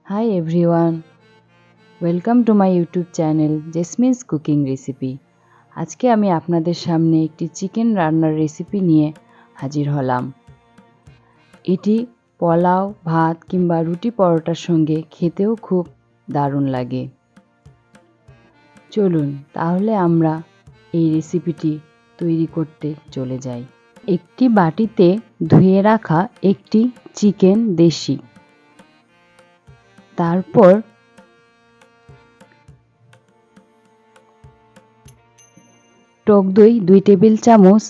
Hi everyone, welcome to my YouTube channel Jasmine's cooking recipe. আজকে আমি আপনাদের সামনে একটি চিকেন রান্নার রেসিপি নিয়ে হাজির হলাম। এটি পোলাও, ভাত কিংবা রুটি পরোটার সঙ্গে খেতেও খুব দারুণ লাগে। চলুন তাহলে আমরা এই রেসিপিটি তৈরি করতে চলে যাই। একটি বাটিতে ধুয়ে রাখা একটি চিকেন দেশি, তারপর টক দই 2 টেবিল চামচ,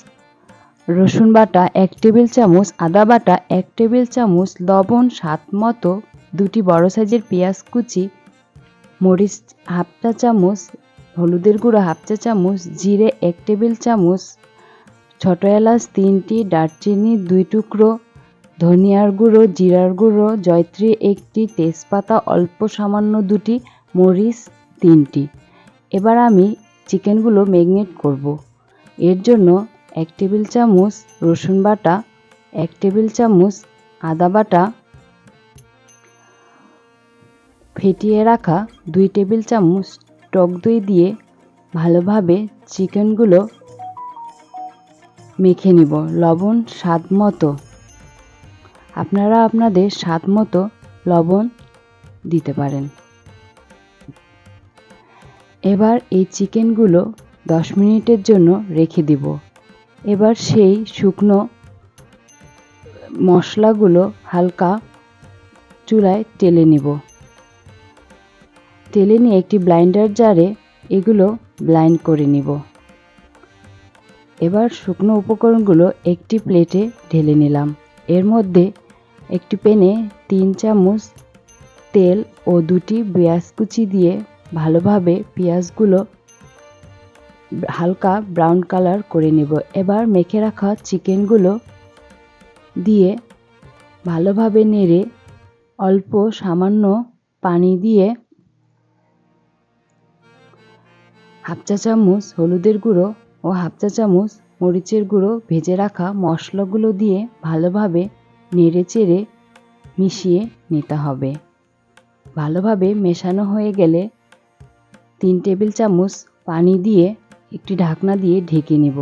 রসুন বাটা 1 টেবিল চামচ, আদা বাটা 1 টেবিল চামচ, লবণ স্বাদ মতো, 2টি বড় সাইজের পেঁয়াজ কুচি, মরিচ হাফ চা চামচ, হলুদের গুঁড়ো হাফ চা চামচ, জিরে 1 টেবিল চামচ, ছোট এলাচ 3টি, দারচিনি 2 টুকরো, ধনিয়ার গুঁড়ো, জিরার গুঁড়ো, জয়ত্রী 1টি, তেজপাতা অল্প সামান্য 2টি, মরিচ 3টি। এবার আমি চিকেনগুলো ম্যারিনেট করব। এর জন্য 1 টেবিল চামচ রসুন বাটা, 1 টেবিল চামচ আদা বাটা, ফেটিয়ে রাখা 2 টেবিল চামচ টক দই দিয়ে ভালোভাবে চিকেনগুলো মেখে নিব। লবণ স্বাদ মতো, আপনারা আপনাদের স্বাদ মতো লবণ দিতে পারেন। এবার এই চিকেনগুলো 10 মিনিটের জন্য রেখে দিব। এবার সেই শুকনো মশলাগুলো হালকা চুলায় টেলে নিব। টেলে নিয়ে একটি ব্লাইন্ডার জারে এগুলো ব্লাইন্ড করে নিব। এবার শুকনো উপকরণগুলো একটি প্লেটে ঢেলে নিলাম। এর মধ্যে একটি প্যানে 3 চামচ তেল ও 2টি পেঁয়াজ কুচি দিয়ে ভালোভাবে পেঁয়াজগুলো হালকা ব্রাউন কালার করে নেব। এবার মেখে রাখা চিকেনগুলো দিয়ে ভালোভাবে নেড়ে অল্প সামান্য পানি দিয়ে হাফ চা চামচ হলুদের গুঁড়ো ও হাফ চা চামচ মরিচের গুঁড়ো, ভেজে রাখা মশলাগুলো দিয়ে ভালোভাবে নেড়ে চেড়ে মিশিয়ে নিতে হবে। ভালোভাবে মেশানো হয়ে গেলে 3 টেবিল চামচ পানি দিয়ে একটি ঢাকনা দিয়ে ঢেকে নেব।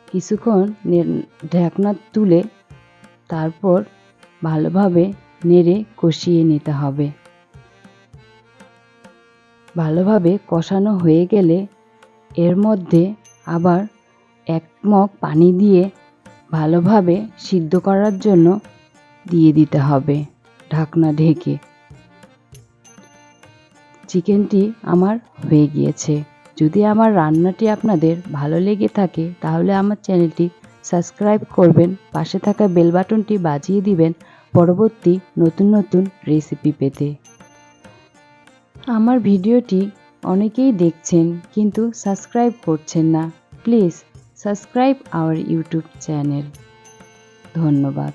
কিছুক্ষণ ঢাকনা তুলে তারপর ভালোভাবে নেড়ে কষিয়ে নিতে হবে। ভালোভাবে কষানো হয়ে গেলে এর মধ্যে আবার 1 মগ পানি দিয়ে ভালোভাবে সিদ্ধ করার জন্য দিয়ে দিতে হবে ঢাকনা ঢেকে। চিকেনটি আমার হয়ে গিয়েছে। যদি আমার রান্নাটি আপনাদের ভালো লেগে থাকে তাহলে আমার চ্যানেলটি সাবস্ক্রাইব করবেন, পাশে থাকা বেল বাটনটি বাজিয়ে দিবেন পরবর্তী নতুন নতুন রেসিপি পেতে। আমার ভিডিওটি অনেকেই দেখছেন কিন্তু সাবস্ক্রাইব করছেন না। Please subscribe our YouTube channel. ধন্যবাদ।